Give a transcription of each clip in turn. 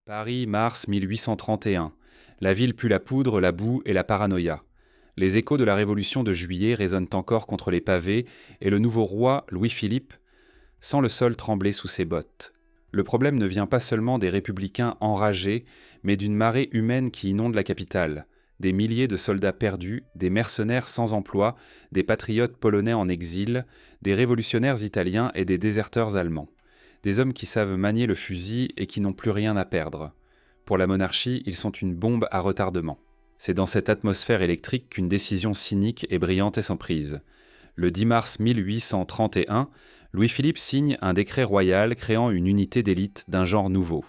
Paris, mars 1831. La ville pue la poudre, la boue et la paranoïa. Les échos de la Révolution de Juillet résonnent encore contre les pavés et le nouveau roi, Louis-Philippe, sent le sol trembler sous ses bottes. Le problème ne vient pas seulement des républicains enragés, mais d'une marée humaine qui inonde la capitale. Des milliers de soldats perdus, des mercenaires sans emploi, des patriotes polonais en exil, des révolutionnaires italiens et des déserteurs allemands. Des hommes qui savent manier le fusil et qui n'ont plus rien à perdre. Pour la monarchie, ils sont une bombe à retardement. C'est dans cette atmosphère électrique qu'une décision cynique et brillante est sans prise. Le 10 mars 1831, Louis-Philippe signe un décret royal créant une unité d'élite d'un genre nouveau,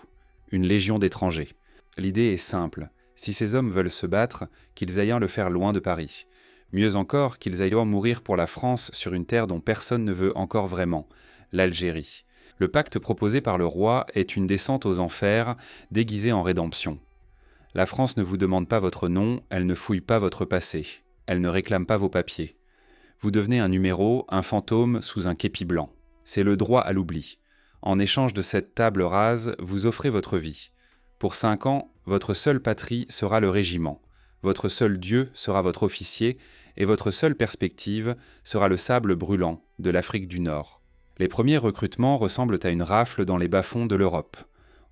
une légion d'étrangers. L'idée est simple, si ces hommes veulent se battre, qu'ils aillent le faire loin de Paris. Mieux encore, qu'ils aillent mourir pour la France sur une terre dont personne ne veut encore vraiment, l'Algérie. Le pacte proposé par le roi est une descente aux enfers déguisée en rédemption. La France ne vous demande pas votre nom, elle ne fouille pas votre passé, elle ne réclame pas vos papiers. Vous devenez un numéro, un fantôme sous un képi blanc. C'est le droit à l'oubli. En échange de cette table rase, vous offrez votre vie. Pour 5 ans, votre seule patrie sera le régiment. Votre seul Dieu sera votre officier et votre seule perspective sera le sable brûlant de l'Afrique du Nord. Les premiers recrutements ressemblent à une rafle dans les bas-fonds de l'Europe.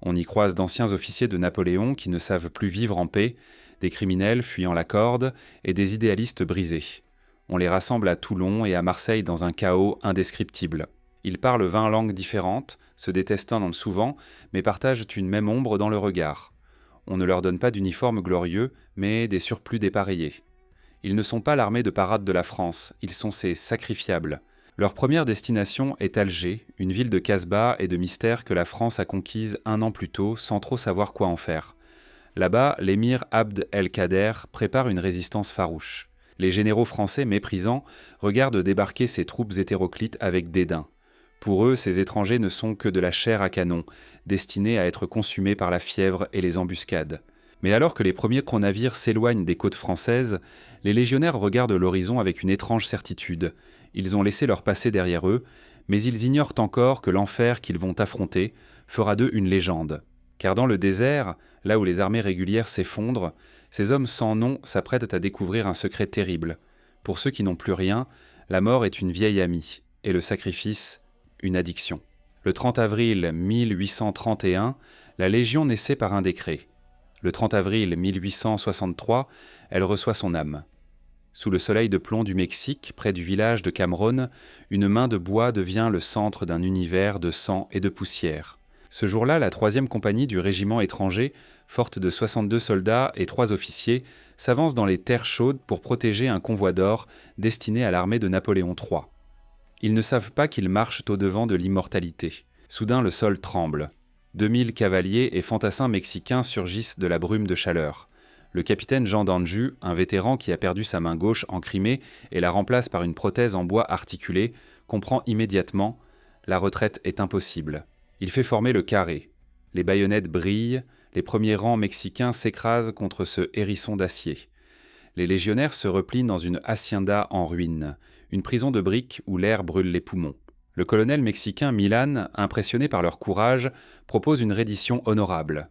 On y croise d'anciens officiers de Napoléon qui ne savent plus vivre en paix, des criminels fuyant la corde et des idéalistes brisés. On les rassemble à Toulon et à Marseille dans un chaos indescriptible. Ils parlent 20 langues différentes, se détestant souvent, mais partagent une même ombre dans le regard. On ne leur donne pas d'uniforme glorieux, mais des surplus dépareillés. Ils ne sont pas l'armée de parade de la France, ils sont ses sacrifiables. Leur première destination est Alger, une ville de Casbah et de mystère que la France a conquise 1 an plus tôt sans trop savoir quoi en faire. Là-bas, l'émir Abd el-Kader prépare une résistance farouche. Les généraux français méprisants regardent débarquer ces troupes hétéroclites avec dédain. Pour eux, ces étrangers ne sont que de la chair à canon, destinés à être consumés par la fièvre et les embuscades. Mais alors que les premiers navires s'éloignent des côtes françaises, les légionnaires regardent l'horizon avec une étrange certitude. Ils ont laissé leur passé derrière eux, mais ils ignorent encore que l'enfer qu'ils vont affronter fera d'eux une légende. Car dans le désert, là où les armées régulières s'effondrent, ces hommes sans nom s'apprêtent à découvrir un secret terrible. Pour ceux qui n'ont plus rien, la mort est une vieille amie, et le sacrifice, une addiction. Le 30 avril 1831, la Légion naissait par un décret. Le 30 avril 1863, elle reçoit son âme. Sous le soleil de plomb du Mexique, près du village de Cameron, une main de bois devient le centre d'un univers de sang et de poussière. Ce jour-là, la 3e compagnie du régiment étranger, forte de 62 soldats et 3 officiers, s'avance dans les terres chaudes pour protéger un convoi d'or destiné à l'armée de Napoléon III. Ils ne savent pas qu'ils marchent au-devant de l'immortalité. Soudain, le sol tremble. 2000 cavaliers et fantassins mexicains surgissent de la brume de chaleur. Le capitaine Jean d'Anjou, un vétéran qui a perdu sa main gauche en Crimée et la remplace par une prothèse en bois articulé, comprend immédiatement « la retraite est impossible ». Il fait former le carré. Les baïonnettes brillent, les premiers rangs mexicains s'écrasent contre ce hérisson d'acier. Les légionnaires se replient dans une hacienda en ruine, une prison de briques où l'air brûle les poumons. Le colonel mexicain Milan, impressionné par leur courage, propose une reddition honorable.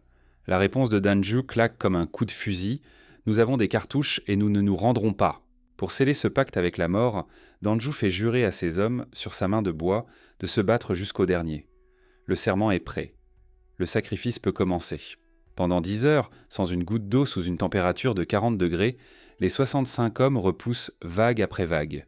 La réponse de Danjou claque comme un coup de fusil. « Nous avons des cartouches et nous ne nous rendrons pas ». Pour sceller ce pacte avec la mort, Danjou fait jurer à ses hommes, sur sa main de bois, de se battre jusqu'au dernier. Le serment est prêt. Le sacrifice peut commencer. Pendant 10 heures, sans une goutte d'eau sous une température de 40 degrés, les 65 hommes repoussent vague après vague.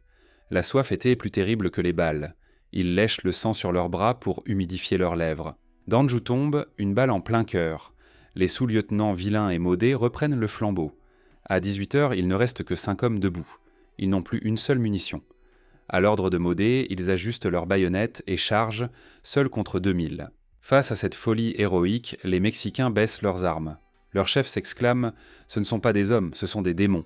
La soif était plus terrible que les balles. Ils lèchent le sang sur leurs bras pour humidifier leurs lèvres. Danjou tombe, une balle en plein cœur. Les sous-lieutenants Villain et Maudet reprennent le flambeau. À 18 heures, il ne reste que 5 hommes debout. Ils n'ont plus une seule munition. À l'ordre de Maudet, ils ajustent leurs baïonnettes et chargent, seuls contre 2000. Face à cette folie héroïque, les Mexicains baissent leurs armes. Leur chef s'exclame « Ce ne sont pas des hommes, ce sont des démons ».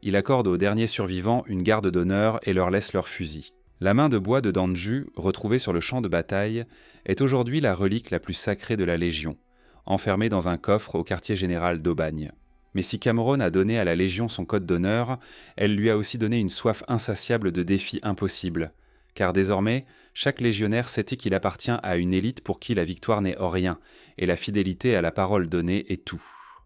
Il accorde aux derniers survivants une garde d'honneur et leur laisse leurs fusils. La main de bois de Danjou, retrouvée sur le champ de bataille, est aujourd'hui la relique la plus sacrée de la Légion, enfermée dans un coffre au quartier général d'Aubagne. Mais si Cameron a donné à la Légion son code d'honneur, elle lui a aussi donné une soif insatiable de défis impossibles, car désormais, chaque légionnaire sait qu'il appartient à une élite pour qui la victoire n'est rien, et la fidélité à la parole donnée est tout.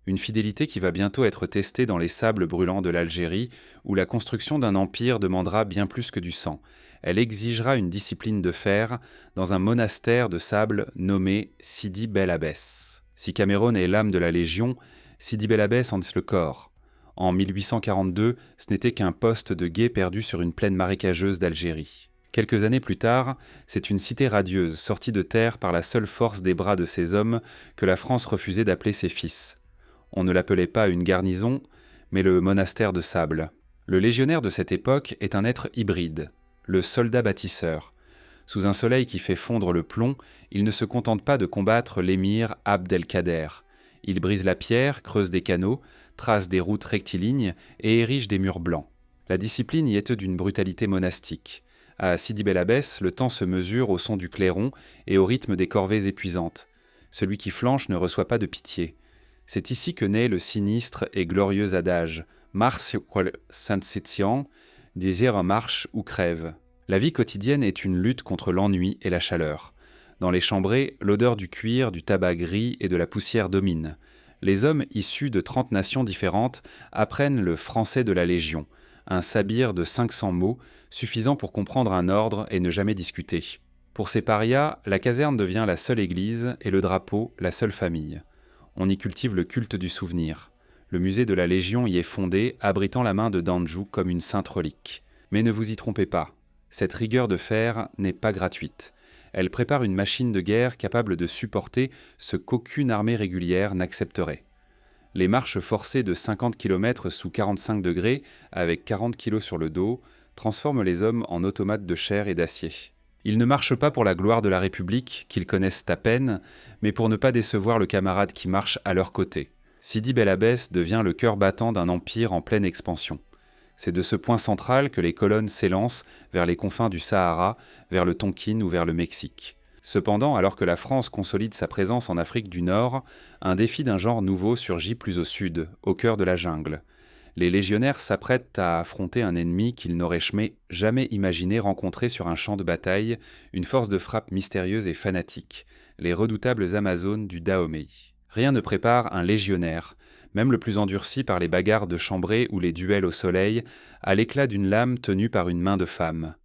Une fidélité qui va bientôt être testée dans les sables brûlants de l'Algérie, où la construction d'un empire demandera bien plus que du sang. Elle exigera une discipline de fer dans un monastère de sable nommé Sidi Bel Abbès. Si Cameron est l'âme de la Légion, Sidi Bel Abbès en est le corps. En 1842, ce n'était qu'un poste de guet perdu sur une plaine marécageuse d'Algérie. Quelques années plus tard, c'est une cité radieuse, sortie de terre par la seule force des bras de ces hommes que la France refusait d'appeler ses fils. On ne l'appelait pas une garnison, mais le monastère de sable. Le légionnaire de cette époque est un être hybride, le soldat bâtisseur. Sous un soleil qui fait fondre le plomb, il ne se contente pas de combattre l'émir Abd el-Kader. Il brise la pierre, creuse des canaux, trace des routes rectilignes et érige des murs blancs. La discipline y est d'une brutalité monastique. À Sidi Bel Abbès, le temps se mesure au son du clairon et au rythme des corvées épuisantes. Celui qui flanche ne reçoit pas de pitié. C'est ici que naît le sinistre et glorieux adage « Mars qual sensitiam, désir marche ou crève ». La vie quotidienne est une lutte contre l'ennui et la chaleur. Dans les chambrées, l'odeur du cuir, du tabac gris et de la poussière domine. Les hommes issus de 30 nations différentes apprennent le français de la Légion, un sabir de 500 mots, suffisant pour comprendre un ordre et ne jamais discuter. Pour ces parias, la caserne devient la seule église et le drapeau la seule famille. On y cultive le culte du souvenir. Le musée de la Légion y est fondé, abritant la main de Danjou comme une sainte relique. Mais ne vous y trompez pas, cette rigueur de fer n'est pas gratuite. Elle prépare une machine de guerre capable de supporter ce qu'aucune armée régulière n'accepterait. Les marches forcées de 50 km sous 45 degrés, avec 40 kg sur le dos, transforment les hommes en automates de chair et d'acier. Ils ne marchent pas pour la gloire de la République, qu'ils connaissent à peine, mais pour ne pas décevoir le camarade qui marche à leur côté. Sidi Bel Abbès devient le cœur battant d'un empire en pleine expansion. C'est de ce point central que les colonnes s'élancent vers les confins du Sahara, vers le Tonkin ou vers le Mexique. Cependant, alors que la France consolide sa présence en Afrique du Nord, un défi d'un genre nouveau surgit plus au sud, au cœur de la jungle. Les légionnaires s'apprêtent à affronter un ennemi qu'ils n'auraient jamais imaginé rencontrer sur un champ de bataille, une force de frappe mystérieuse et fanatique, les redoutables Amazones du Dahomey. Rien ne prépare un légionnaire, même le plus endurci par les bagarres de chambrée ou les duels au soleil, à l'éclat d'une lame tenue par une main de femme.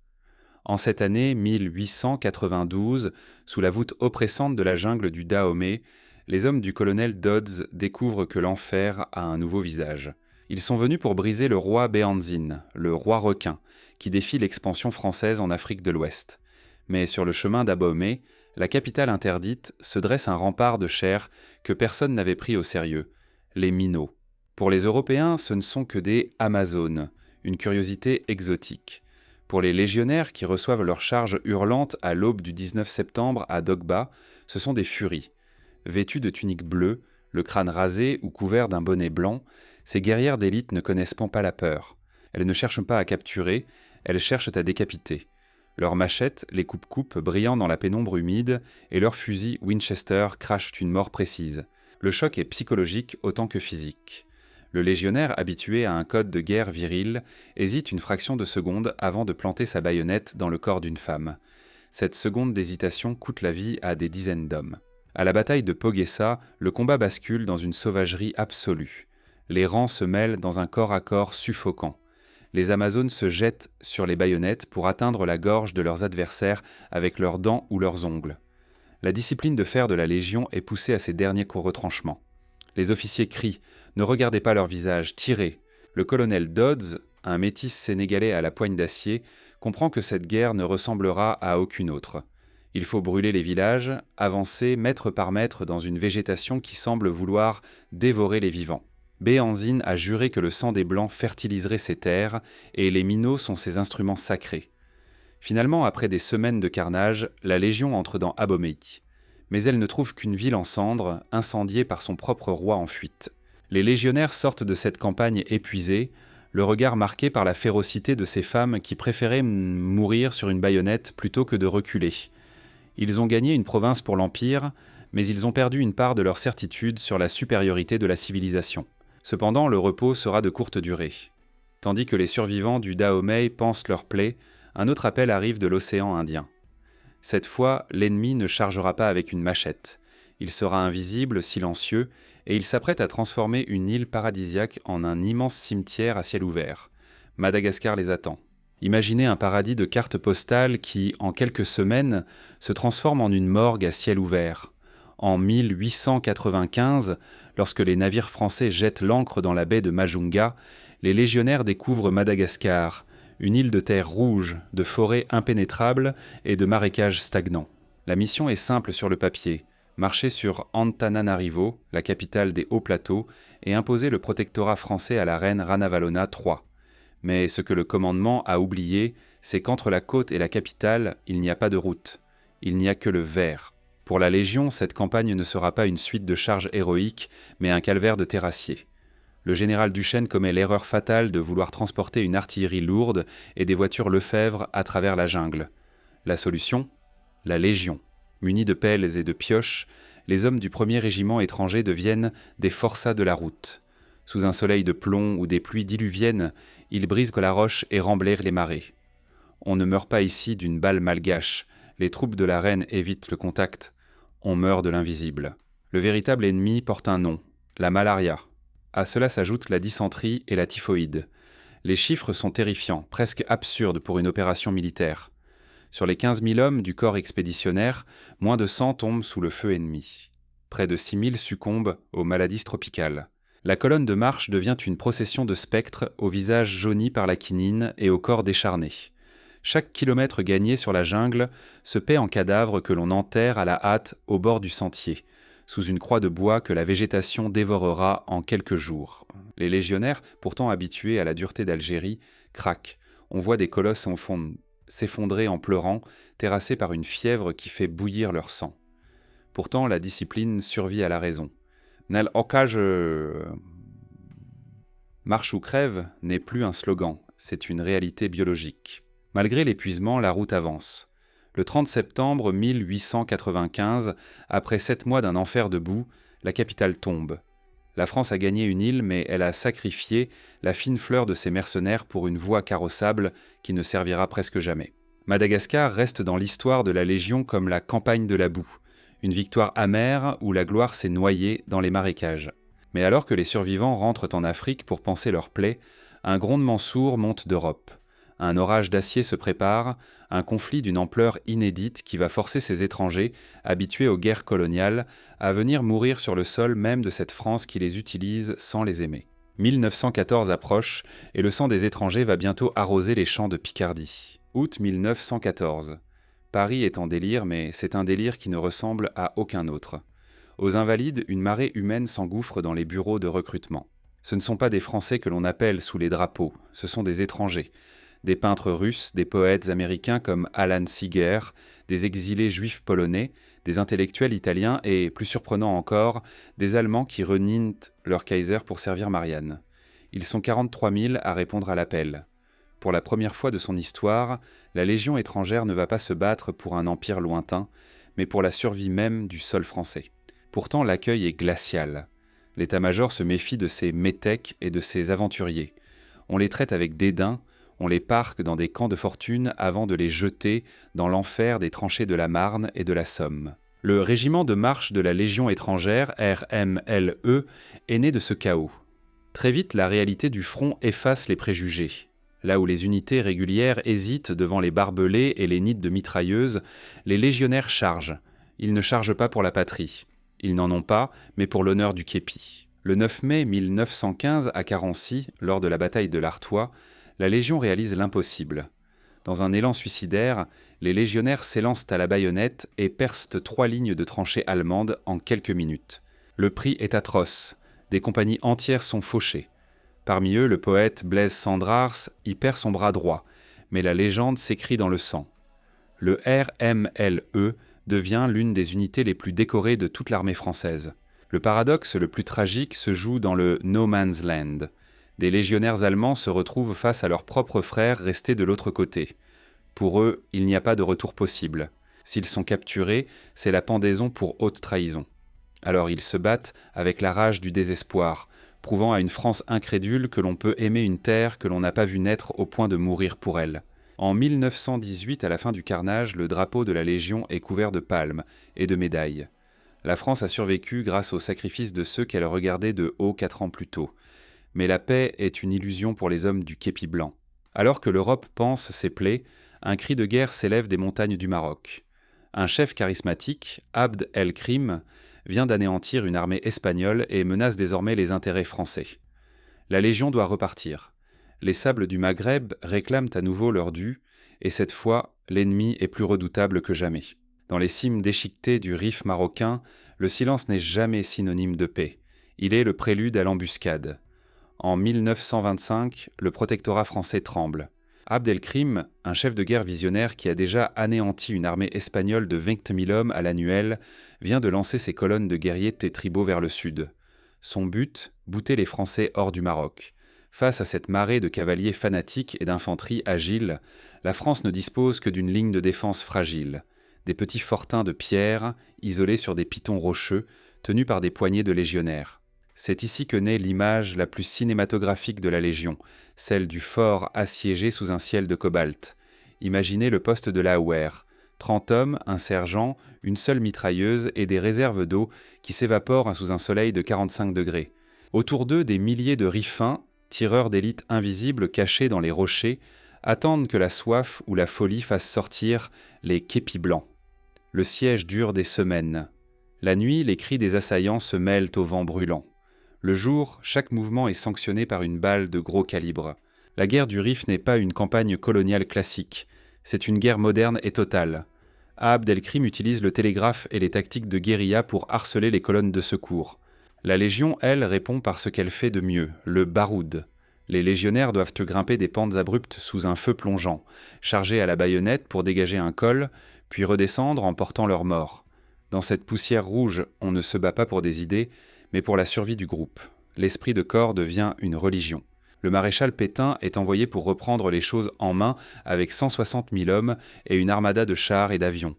En cette année 1892, sous la voûte oppressante de la jungle du Dahomey, les hommes du colonel Dodds découvrent que l'enfer a un nouveau visage. Ils sont venus pour briser le roi Béhanzine, le roi requin, qui défie l'expansion française en Afrique de l'Ouest. Mais sur le chemin d'Abomey, la capitale interdite, se dresse un rempart de chair que personne n'avait pris au sérieux, les Minots. Pour les Européens, ce ne sont que des Amazones, une curiosité exotique. Pour les légionnaires qui reçoivent leur charge hurlante à l'aube du 19 septembre à Dogba, ce sont des furies. Vêtues de tuniques bleues, le crâne rasé ou couvert d'un bonnet blanc, ces guerrières d'élite ne connaissent pas la peur. Elles ne cherchent pas à capturer, elles cherchent à décapiter. Leurs machettes, les coupe-coupes brillant dans la pénombre humide, et leurs fusils Winchester crachent une mort précise. Le choc est psychologique autant que physique. Le légionnaire, habitué à un code de guerre viril, hésite une fraction de seconde avant de planter sa baïonnette dans le corps d'une femme. Cette seconde d'hésitation coûte la vie à des dizaines d'hommes. À la bataille de Poguessa, le combat bascule dans une sauvagerie absolue. Les rangs se mêlent dans un corps à corps suffocant. Les Amazones se jettent sur les baïonnettes pour atteindre la gorge de leurs adversaires avec leurs dents ou leurs ongles. La discipline de fer de la Légion est poussée à ses derniers retranchements. Les officiers crient « Ne regardez pas leur visage, tirez !» Le colonel Dodds, un métis sénégalais à la poigne d'acier, comprend que cette guerre ne ressemblera à aucune autre. Il faut brûler les villages, avancer mètre par mètre dans une végétation qui semble vouloir dévorer les vivants. Béhanzine a juré que le sang des Blancs fertiliserait ces terres, et les Minots sont ses instruments sacrés. Finalement, après des semaines de carnage, la Légion entre dans Abomey. Mais elle ne trouve qu'une ville en cendres, incendiée par son propre roi en fuite. Les légionnaires sortent de cette campagne épuisés, le regard marqué par la férocité de ces femmes qui préféraient mourir sur une baïonnette plutôt que de reculer. Ils ont gagné une province pour l'Empire, mais ils ont perdu une part de leur certitude sur la supériorité de la civilisation. Cependant, le repos sera de courte durée. Tandis que les survivants du Dahomey pansent leurs plaies, Un autre appel arrive de l'océan Indien. Cette fois, l'ennemi ne chargera pas avec une machette. Il sera invisible, silencieux, et il s'apprête à transformer une île paradisiaque en un immense cimetière à ciel ouvert. Madagascar les attend. Imaginez un paradis de cartes postales qui, en quelques semaines, se transforme en une morgue à ciel ouvert. En 1895, lorsque les navires français jettent l'ancre dans la baie de Majunga, les légionnaires découvrent Madagascar, une île de terre rouge, de forêts impénétrables et de marécages stagnants. La mission est simple sur le papier, marcher sur Antananarivo, la capitale des Hauts Plateaux, et imposer le protectorat français à la reine Ranavalona III. Mais ce que le commandement a oublié, c'est qu'entre la côte et la capitale, il n'y a pas de route. Il n'y a que le vert. Pour la Légion, cette campagne ne sera pas une suite de charges héroïques, mais un calvaire de terrassiers. Le général Duchesne commet l'erreur fatale de vouloir transporter une artillerie lourde et des voitures Lefebvre à travers la jungle. La solution ? La Légion. Munis de pelles et de pioches, les hommes du 1er régiment étranger deviennent des forçats de la route. Sous un soleil de plomb ou des pluies diluviennes, ils brisent la roche et remblairent les marées. On ne meurt pas ici d'une balle malgache. Les troupes de la reine évitent le contact. On meurt de l'invisible. Le véritable ennemi porte un nom, la malaria. À cela s'ajoutent la dysenterie et la typhoïde. Les chiffres sont terrifiants, presque absurdes pour une opération militaire. Sur les 15 000 hommes du corps expéditionnaire, moins de 100 tombent sous le feu ennemi. Près de 6 000 succombent aux maladies tropicales. La colonne de marche devient une procession de spectres au visage jauni par la quinine et au corps décharné. Chaque kilomètre gagné sur la jungle se paie en cadavres que l'on enterre à la hâte au bord du sentier, sous une croix de bois que la végétation dévorera en quelques jours. Les légionnaires, pourtant habitués à la dureté d'Algérie, craquent. On voit des colosses s'effondrer en pleurant, terrassés par une fièvre qui fait bouillir leur sang. Pourtant, la discipline survit à la raison. Nel Okage Marche ou crève n'est plus un slogan, c'est une réalité biologique. Malgré l'épuisement, la route avance. Le 30 septembre 1895, après 7 mois d'un enfer de boue, la capitale tombe. La France a gagné une île, mais elle a sacrifié la fine fleur de ses mercenaires pour une voie carrossable qui ne servira presque jamais. Madagascar reste dans l'histoire de la Légion comme la campagne de la boue, une victoire amère où la gloire s'est noyée dans les marécages. Mais alors que les survivants rentrent en Afrique pour panser leurs plaies, un grondement sourd monte d'Europe. Un orage d'acier se prépare, un conflit d'une ampleur inédite qui va forcer ces étrangers, habitués aux guerres coloniales, à venir mourir sur le sol même de cette France qui les utilise sans les aimer. 1914 approche et le sang des étrangers va bientôt arroser les champs de Picardie. Août 1914. Paris est en délire, mais c'est un délire qui ne ressemble à aucun autre. Aux Invalides, une marée humaine s'engouffre dans les bureaux de recrutement. Ce ne sont pas des Français que l'on appelle sous les drapeaux, ce sont des étrangers. Des peintres russes, des poètes américains comme Alan Seeger, des exilés juifs polonais, des intellectuels italiens et, plus surprenant encore, des Allemands qui renient leur Kaiser pour servir Marianne. Ils sont 43 000 à répondre à l'appel. Pour la première fois de son histoire, la Légion étrangère ne va pas se battre pour un empire lointain, mais pour la survie même du sol français. Pourtant, l'accueil est glacial. L'état-major se méfie de ces métèques et de ces aventuriers. On les traite avec dédain, on les parque dans des camps de fortune avant de les jeter dans l'enfer des tranchées de la Marne et de la Somme. Le régiment de marche de la Légion étrangère, RMLE, est né de ce chaos. Très vite, la réalité du front efface les préjugés. Là où les unités régulières hésitent devant les barbelés et les nids de mitrailleuses, les légionnaires chargent. Ils ne chargent pas pour la patrie. Ils n'en ont pas, mais pour l'honneur du képi. Le 9 mai 1915, à Carency, lors de la bataille de l'Artois, la Légion réalise l'impossible. Dans un élan suicidaire, les légionnaires s'élancent à la baïonnette et percent 3 lignes de tranchées allemandes en quelques minutes. Le prix est atroce. Des compagnies entières sont fauchées. Parmi eux, le poète Blaise Cendrars y perd son bras droit, mais la légende s'écrit dans le sang. Le RMLE devient l'une des unités les plus décorées de toute l'armée française. Le paradoxe le plus tragique se joue dans le No Man's Land. Des légionnaires allemands se retrouvent face à leurs propres frères restés de l'autre côté. Pour eux, il n'y a pas de retour possible. S'ils sont capturés, c'est la pendaison pour haute trahison. Alors ils se battent avec la rage du désespoir, prouvant à une France incrédule que l'on peut aimer une terre que l'on n'a pas vue naître au point de mourir pour elle. En 1918, à la fin du carnage, le drapeau de la Légion est couvert de palmes et de médailles. La France a survécu grâce au sacrifice de ceux qu'elle regardait de haut 4 ans plus tôt. Mais la paix est une illusion pour les hommes du képi blanc. Alors que l'Europe panse ses plaies, un cri de guerre s'élève des montagnes du Maroc. Un chef charismatique, Abd el-Krim, vient d'anéantir une armée espagnole et menace désormais les intérêts français. La Légion doit repartir. Les sables du Maghreb réclament à nouveau leur dû, et cette fois, l'ennemi est plus redoutable que jamais. Dans les cimes déchiquetées du Rif marocain, le silence n'est jamais synonyme de paix. Il est le prélude à l'embuscade. En 1925, le protectorat français tremble. Abd el-Krim, un chef de guerre visionnaire qui a déjà anéanti une armée espagnole de 20 000 hommes à l'annuel, vient de lancer ses colonnes de guerriers tétribaux vers le sud. Son but, bouter les Français hors du Maroc. Face à cette marée de cavaliers fanatiques et d'infanterie agile, la France ne dispose que d'une ligne de défense fragile. Des petits fortins de pierre, isolés sur des pitons rocheux, tenus par des poignées de légionnaires. C'est ici que naît l'image la plus cinématographique de la Légion, celle du fort assiégé sous un ciel de cobalt. Imaginez le poste de l'Aouer. 30 hommes, un sergent, une seule mitrailleuse et des réserves d'eau qui s'évaporent sous un soleil de 45 degrés. Autour d'eux, des milliers de riffins, tireurs d'élite invisibles cachés dans les rochers, attendent que la soif ou la folie fasse sortir les képis blancs. Le siège dure des semaines. La nuit, les cris des assaillants se mêlent au vent brûlant. Le jour, chaque mouvement est sanctionné par une balle de gros calibre. La guerre du Rif n'est pas une campagne coloniale classique, c'est une guerre moderne et totale. Abd el-Krim utilise le télégraphe et les tactiques de guérilla pour harceler les colonnes de secours. La Légion, elle, répond par ce qu'elle fait de mieux, le baroud. Les légionnaires doivent grimper des pentes abruptes sous un feu plongeant, charger à la baïonnette pour dégager un col, puis redescendre en portant leurs morts. Dans cette poussière rouge, on ne se bat pas pour des idées, mais pour la survie du groupe. L'esprit de corps devient une religion. Le maréchal Pétain est envoyé pour reprendre les choses en main avec 160 000 hommes et une armada de chars et d'avions.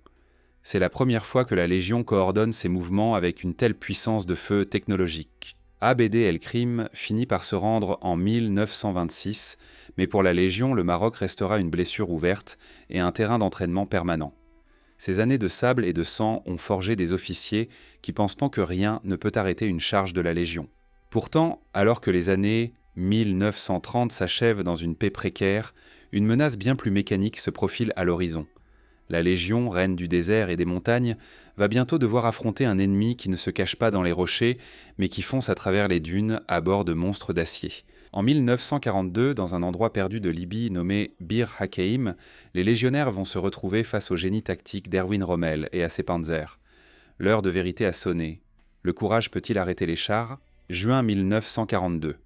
C'est la première fois que la Légion coordonne ses mouvements avec une telle puissance de feu technologique. Abd el-Krim finit par se rendre en 1926, mais pour la Légion, le Maroc restera une blessure ouverte et un terrain d'entraînement permanent. Ces années de sable et de sang ont forgé des officiers qui pensent que rien ne peut arrêter une charge de la Légion. Pourtant, alors que les années 1930 s'achèvent dans une paix précaire, une menace bien plus mécanique se profile à l'horizon. La Légion, reine du désert et des montagnes, va bientôt devoir affronter un ennemi qui ne se cache pas dans les rochers, mais qui fonce à travers les dunes à bord de monstres d'acier. En 1942, dans un endroit perdu de Libye nommé Bir Hakeim, les légionnaires vont se retrouver face au génie tactique d'Erwin Rommel et à ses panzers. L'heure de vérité a sonné. Le courage peut-il arrêter les chars ? Juin 1942.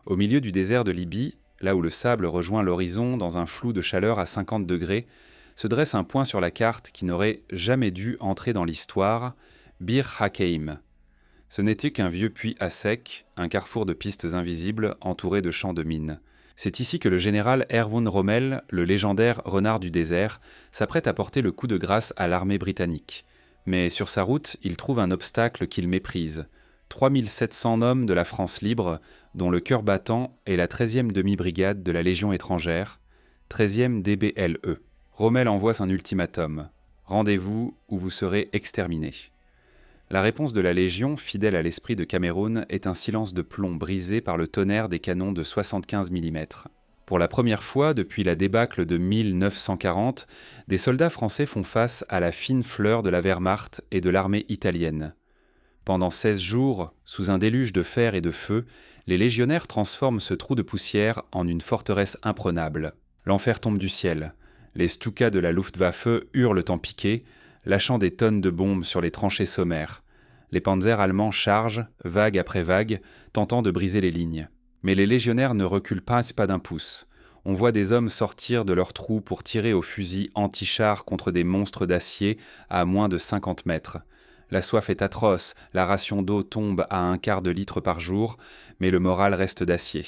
Au milieu du désert de Libye, là où le sable rejoint l'horizon dans un flou de chaleur à 50 degrés, se dresse un point sur la carte qui n'aurait jamais dû entrer dans l'histoire, Bir Hakeim. Ce n'était qu'un vieux puits à sec, un carrefour de pistes invisibles entouré de champs de mines. C'est ici que le général Erwin Rommel, le légendaire renard du désert, s'apprête à porter le coup de grâce à l'armée britannique. Mais sur sa route, il trouve un obstacle qu'il méprise. 3700 hommes de la France libre, dont le cœur battant est la 13e demi-brigade de la Légion étrangère, 13e DBLE. Rommel envoie un ultimatum. Rendez-vous ou vous serez exterminés. La réponse de la Légion, fidèle à l'esprit de Cameroun, est un silence de plomb brisé par le tonnerre des canons de 75 mm. Pour la première fois depuis la débâcle de 1940, des soldats français font face à la fine fleur de la Wehrmacht et de l'armée italienne. Pendant 16 jours, sous un déluge de fer et de feu, les légionnaires transforment ce trou de poussière en une forteresse imprenable. L'enfer tombe du ciel. Les Stukas de la Luftwaffe hurlent en piqué, lâchant des tonnes de bombes sur les tranchées sommaires. Les panzers allemands chargent, vague après vague, tentant de briser les lignes. Mais les légionnaires ne reculent pas d'un pouce. On voit des hommes sortir de leurs trous pour tirer au fusil anti-char contre des monstres d'acier à moins de 50 mètres. La soif est atroce, la ration d'eau tombe à 1/4 de litre par jour, mais le moral reste d'acier.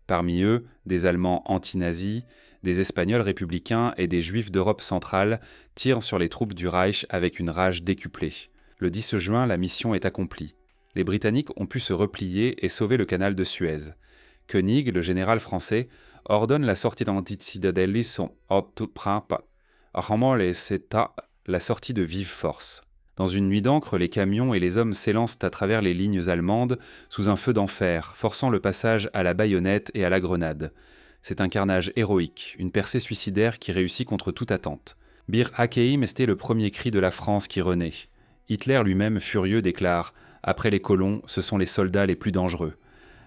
Parmi eux, des Allemands anti-nazis, des Espagnols républicains et des Juifs d'Europe centrale tirent sur les troupes du Reich avec une rage décuplée. Le 10 juin, la mission est accomplie. Les Britanniques ont pu se replier et sauver le canal de Suez. Koenig, le général français, ordonne la sortie d'Anticidadellis la sortie de vive force. Dans une nuit d'encre, les camions et les hommes s'élancent à travers les lignes allemandes sous un feu d'enfer, forçant le passage à la baïonnette et à la grenade. C'est un carnage héroïque, une percée suicidaire qui réussit contre toute attente. Bir Hakeim était le premier cri de la France qui renaît. Hitler lui-même, furieux, déclare « Après les colons, ce sont les soldats les plus dangereux ».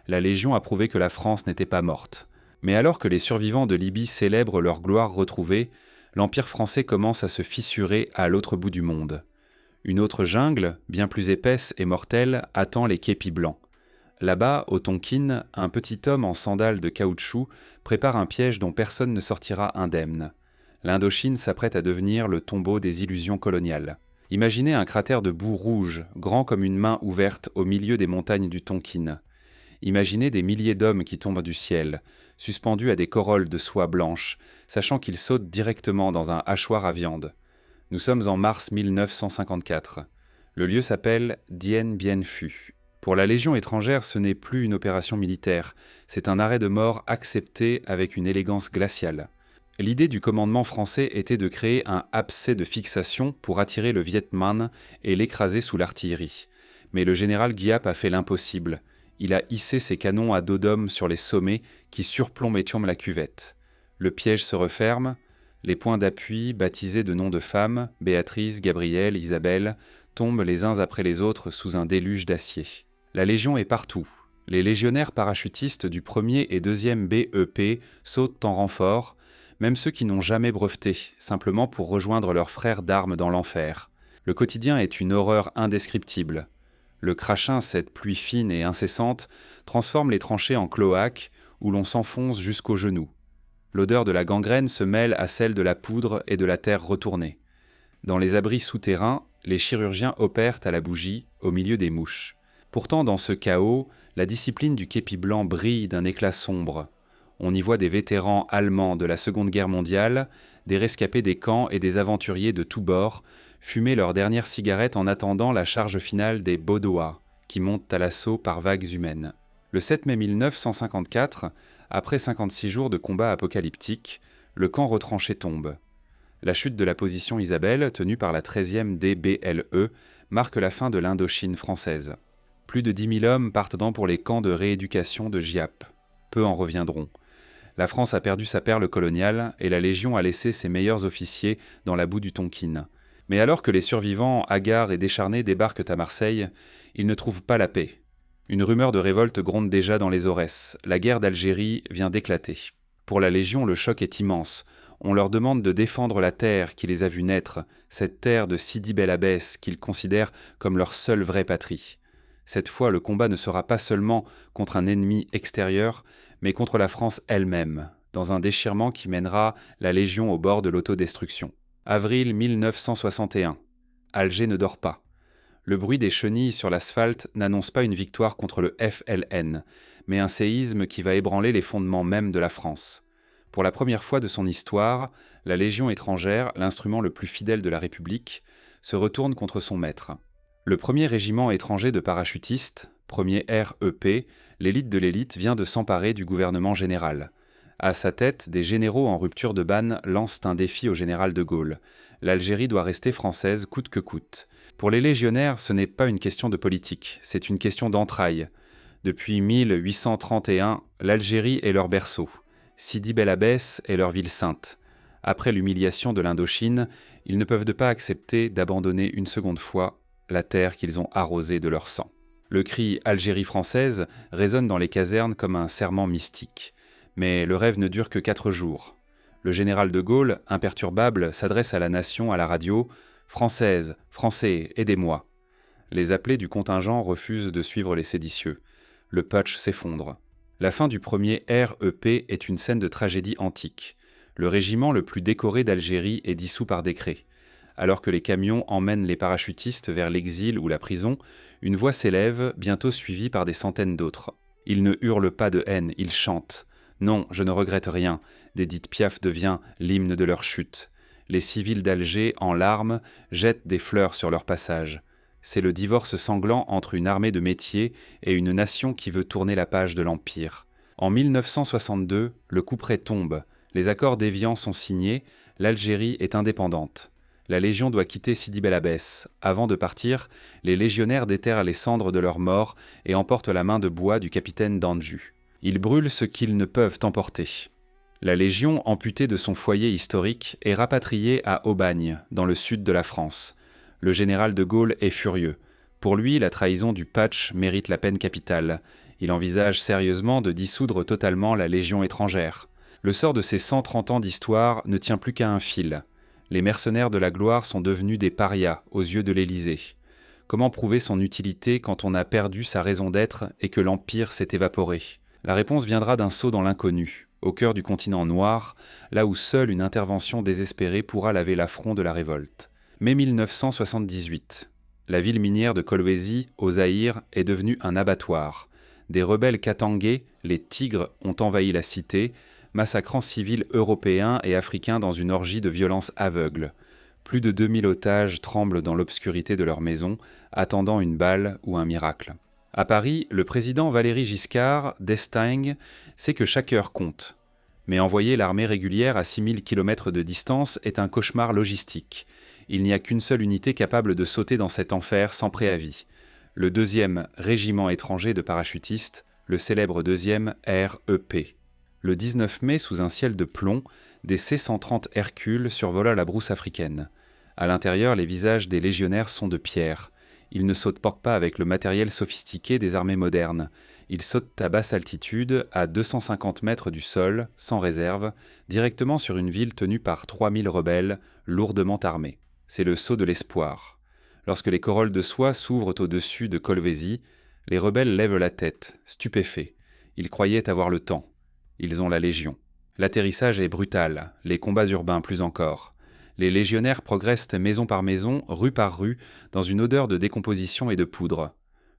La Légion a prouvé que la France n'était pas morte. Mais alors que les survivants de Libye célèbrent leur gloire retrouvée, l'Empire français commence à se fissurer à l'autre bout du monde. Une autre jungle, bien plus épaisse et mortelle, attend les képis blancs. Là-bas, au Tonkin, un petit homme en sandales de caoutchouc prépare un piège dont personne ne sortira indemne. L'Indochine s'apprête à devenir le tombeau des illusions coloniales. Imaginez un cratère de boue rouge, grand comme une main ouverte au milieu des montagnes du Tonkin. Imaginez des milliers d'hommes qui tombent du ciel, suspendus à des corolles de soie blanche, sachant qu'ils sautent directement dans un hachoir à viande. Nous sommes en mars 1954. Le lieu s'appelle Dien Bien Phu. Pour la Légion étrangère, ce n'est plus une opération militaire, c'est un arrêt de mort accepté avec une élégance glaciale. L'idée du commandement français était de créer un abcès de fixation pour attirer le Viet Minh et l'écraser sous l'artillerie. Mais le général Giap a fait l'impossible. Il a hissé ses canons à dos d'homme sur les sommets qui surplombent la cuvette. Le piège se referme. Les points d'appui, baptisés de noms de femmes, Béatrice, Gabrielle, Isabelle, tombent les uns après les autres sous un déluge d'acier. La Légion est partout. Les légionnaires parachutistes du 1er et 2e BEP sautent en renfort, même ceux qui n'ont jamais breveté, simplement pour rejoindre leurs frères d'armes dans l'enfer. Le quotidien est une horreur indescriptible. Le crachin, cette pluie fine et incessante, transforme les tranchées en cloaques où l'on s'enfonce jusqu'aux genoux. L'odeur de la gangrène se mêle à celle de la poudre et de la terre retournée. Dans les abris souterrains, les chirurgiens opèrent à la bougie, au milieu des mouches. Pourtant, dans ce chaos, la discipline du képi blanc brille d'un éclat sombre. On y voit des vétérans allemands de la Seconde Guerre mondiale, des rescapés des camps et des aventuriers de tous bords, fumer leurs dernières cigarettes en attendant la charge finale des Bodois, qui montent à l'assaut par vagues humaines. Le 7 mai 1954, après 56 jours de combats apocalyptiques, le camp retranché tombe. La chute de la position Isabelle, tenue par la 13e DBLE, marque la fin de l'Indochine française. Plus de 10 000 hommes partent pour les camps de rééducation de Giap. Peu en reviendront. La France a perdu sa perle coloniale et la Légion a laissé ses meilleurs officiers dans la boue du Tonkin. Mais alors que les survivants, hagards et décharnés, débarquent à Marseille, ils ne trouvent pas la paix. Une rumeur de révolte gronde déjà dans les Aurès. La guerre d'Algérie vient d'éclater. Pour la Légion, le choc est immense. On leur demande de défendre la terre qui les a vus naître, cette terre de Sidi Bel Abbès qu'ils considèrent comme leur seule vraie patrie. Cette fois, le combat ne sera pas seulement contre un ennemi extérieur, mais contre la France elle-même, dans un déchirement qui mènera la Légion au bord de l'autodestruction. Avril 1961. Alger ne dort pas. Le bruit des chenilles sur l'asphalte n'annonce pas une victoire contre le FLN, mais un séisme qui va ébranler les fondements même de la France. Pour la première fois de son histoire, la Légion étrangère, l'instrument le plus fidèle de la République, se retourne contre son maître. Le premier régiment étranger de parachutistes, premier REP, l'élite de l'élite, vient de s'emparer du gouvernement général. À sa tête, des généraux en rupture de ban lancent un défi au général de Gaulle. L'Algérie doit rester française coûte que coûte. Pour les légionnaires, ce n'est pas une question de politique, c'est une question d'entrailles. Depuis 1831, l'Algérie est leur berceau. Sidi Bel Abbès est leur ville sainte. Après l'humiliation de l'Indochine, ils ne peuvent pas accepter d'abandonner une seconde fois la terre qu'ils ont arrosée de leur sang. Le cri « Algérie française » résonne dans les casernes comme un serment mystique. Mais le rêve ne dure que 4 jours. Le général de Gaulle, imperturbable, s'adresse à la nation à la radio « Française, Français, aidez-moi ». Les appelés du contingent refusent de suivre les séditieux. Le putsch s'effondre. La fin du premier REP est une scène de tragédie antique. Le régiment le plus décoré d'Algérie est dissous par décret. Alors que les camions emmènent les parachutistes vers l'exil ou la prison, une voix s'élève, bientôt suivie par des centaines d'autres. Ils ne hurlent pas de haine, ils chantent. Non, je ne regrette rien, d'Édith Piaf devient l'hymne de leur chute. Les civils d'Alger, en larmes, jettent des fleurs sur leur passage. C'est le divorce sanglant entre une armée de métiers et une nation qui veut tourner la page de l'Empire. En 1962, le couperet tombe, les accords d'Évian sont signés, l'Algérie est indépendante. La Légion doit quitter Sidi Bel Abbès. Avant de partir, les légionnaires déterrent les cendres de leurs morts et emportent la main de bois du capitaine d'Anjou. Ils brûlent ce qu'ils ne peuvent emporter. La Légion, amputée de son foyer historique, est rapatriée à Aubagne, dans le sud de la France. Le général de Gaulle est furieux. Pour lui, la trahison du Patch mérite la peine capitale. Il envisage sérieusement de dissoudre totalement la Légion étrangère. Le sort de ces 130 ans d'histoire ne tient plus qu'à un fil. Les mercenaires de la gloire sont devenus des parias aux yeux de l'Élysée. Comment prouver son utilité quand on a perdu sa raison d'être et que l'Empire s'est évaporé? La réponse viendra d'un saut dans l'inconnu, au cœur du continent noir, là où seule une intervention désespérée pourra laver l'affront de la révolte. Mai 1978. La ville minière de Kolwezi, au Zaïre, est devenue un abattoir. Des rebelles katangais, les Tigres, ont envahi la cité, massacrant civils européens et africains dans une orgie de violence aveugle. Plus de 2000 otages tremblent dans l'obscurité de leur maison, attendant une balle ou un miracle. À Paris, le président Valéry Giscard d'Estaing sait que chaque heure compte. Mais envoyer l'armée régulière à 6000 km de distance est un cauchemar logistique. Il n'y a qu'une seule unité capable de sauter dans cet enfer sans préavis. Le 2e régiment étranger de parachutistes, le célèbre 2e REP. Le 19 mai, sous un ciel de plomb, des C-130 Hercule survola la brousse africaine. À l'intérieur, les visages des légionnaires sont de pierre. Ils ne sautent pas avec le matériel sophistiqué des armées modernes. Ils sautent à basse altitude, à 250 mètres du sol, sans réserve, directement sur une ville tenue par 3000 rebelles, lourdement armés. C'est le saut de l'espoir. Lorsque les corolles de soie s'ouvrent au-dessus de Kolwezi, les rebelles lèvent la tête, stupéfaits. Ils croyaient avoir le temps. Ils ont la Légion. L'atterrissage est brutal, les combats urbains plus encore. Les légionnaires progressent maison par maison, rue par rue, dans une odeur de décomposition et de poudre.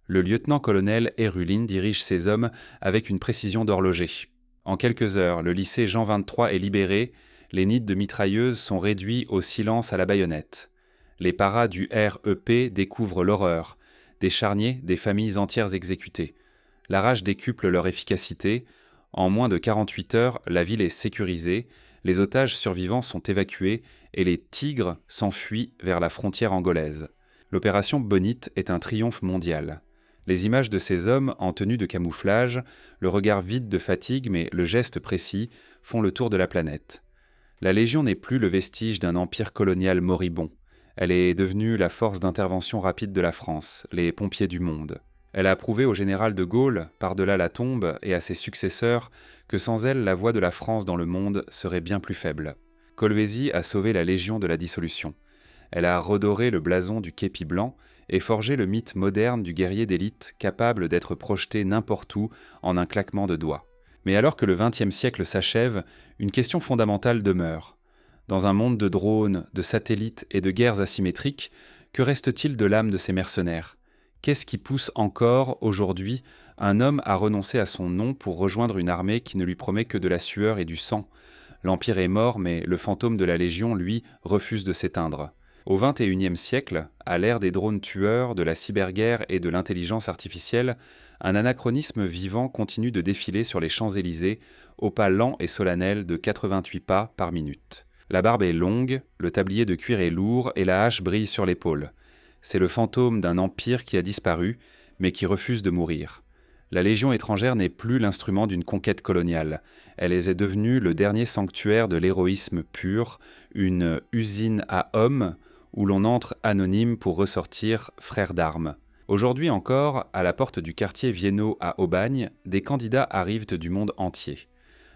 Le lieutenant-colonel Hérulin dirige ses hommes avec une précision d'horloger. En quelques heures, le lycée Jean 23 est libéré, les nids de mitrailleuses sont réduits au silence à la baïonnette. Les paras du REP découvrent l'horreur, des charniers, des familles entières exécutées. La rage décuple leur efficacité. En moins de 48 heures, la ville est sécurisée, les otages survivants sont évacués et les tigres s'enfuient vers la frontière angolaise. L'opération Bonite est un triomphe mondial. Les images de ces hommes en tenue de camouflage, le regard vide de fatigue mais le geste précis, font le tour de la planète. La Légion n'est plus le vestige d'un empire colonial moribond. Elle est devenue la force d'intervention rapide de la France, les pompiers du monde. Elle a prouvé au général de Gaulle, par-delà la tombe, et à ses successeurs, que sans elle, la voix de la France dans le monde serait bien plus faible. Kolwezi a sauvé la Légion de la dissolution. Elle a redoré le blason du képi blanc et forgé le mythe moderne du guerrier d'élite capable d'être projeté n'importe où en un claquement de doigts. Mais alors que le XXe siècle s'achève, une question fondamentale demeure. Dans un monde de drones, de satellites et de guerres asymétriques, que reste-t-il de l'âme de ces mercenaires ? Qu'est-ce qui pousse encore, aujourd'hui, un homme à renoncer à son nom pour rejoindre une armée qui ne lui promet que de la sueur et du sang ? L'Empire est mort, mais le fantôme de la Légion, lui, refuse de s'éteindre. Au XXIe siècle, à l'ère des drones tueurs, de la cyberguerre et de l'intelligence artificielle, un anachronisme vivant continue de défiler sur les Champs-Élysées, au pas lent et solennel de 88 pas par minute. La barbe est longue, le tablier de cuir est lourd et la hache brille sur l'épaule. C'est le fantôme d'un empire qui a disparu, mais qui refuse de mourir. La Légion étrangère n'est plus l'instrument d'une conquête coloniale. Elle est devenue le dernier sanctuaire de l'héroïsme pur, une usine à hommes où l'on entre anonyme pour ressortir frère d'armes. Aujourd'hui encore, à la porte du quartier Vienno à Aubagne, des candidats arrivent du monde entier.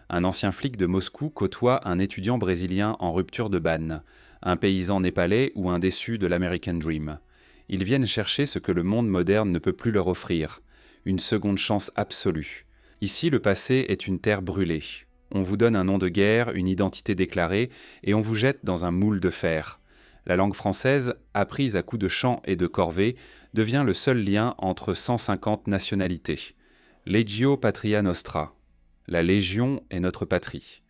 Un ancien flic de Moscou côtoie un étudiant brésilien en rupture de ban, un paysan népalais ou un déçu de l'American Dream. Ils viennent chercher ce que le monde moderne ne peut plus leur offrir, une seconde chance absolue. Ici, le passé est une terre brûlée. On vous donne un nom de guerre, une identité déclarée, et on vous jette dans un moule de fer. La langue française, apprise à coups de chant et de corvée, devient le seul lien entre 150 nationalités. Legio Patria Nostra. La Légion est notre patrie.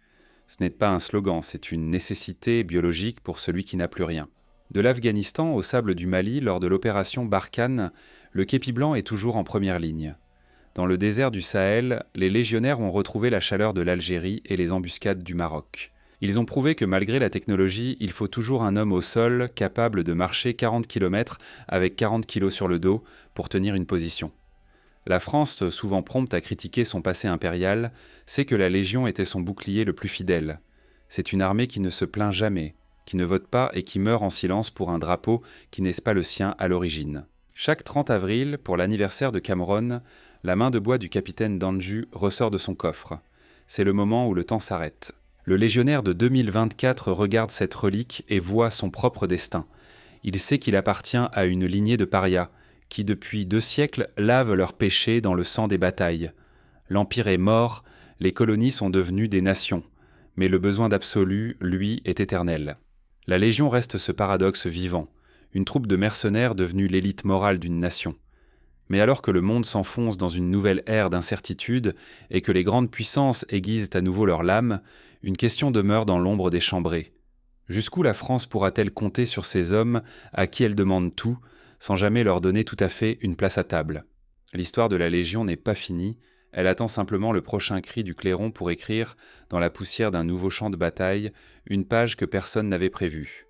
Ce n'est pas un slogan, c'est une nécessité biologique pour celui qui n'a plus rien. De l'Afghanistan au sable du Mali, lors de l'opération Barkhane, le képi blanc est toujours en première ligne. Dans le désert du Sahel, les légionnaires ont retrouvé la chaleur de l'Algérie et les embuscades du Maroc. Ils ont prouvé que malgré la technologie, il faut toujours un homme au sol capable de marcher 40 km avec 40 kg sur le dos pour tenir une position. La France, souvent prompte à critiquer son passé impérial, sait que la Légion était son bouclier le plus fidèle. C'est une armée qui ne se plaint jamais, qui ne vote pas et qui meurt en silence pour un drapeau qui n'est pas le sien à l'origine. Chaque 30 avril, pour l'anniversaire de Cameron, la main de bois du capitaine Danju ressort de son coffre. C'est le moment où le temps s'arrête. Le légionnaire de 2024 regarde cette relique et voit son propre destin. Il sait qu'il appartient à une lignée de parias, qui depuis 2 siècles lavent leurs péchés dans le sang des batailles. L'Empire est mort, les colonies sont devenues des nations, mais le besoin d'absolu, lui, est éternel. La Légion reste ce paradoxe vivant, une troupe de mercenaires devenue l'élite morale d'une nation. Mais alors que le monde s'enfonce dans une nouvelle ère d'incertitude et que les grandes puissances aiguisent à nouveau leurs lames, une question demeure dans l'ombre des chambrées. Jusqu'où la France pourra-t-elle compter sur ces hommes à qui elle demande tout, sans jamais leur donner tout à fait une place à table? L'histoire de la Légion n'est pas finie, elle attend simplement le prochain cri du clairon pour écrire, dans la poussière d'un nouveau champ de bataille, une page que personne n'avait prévue.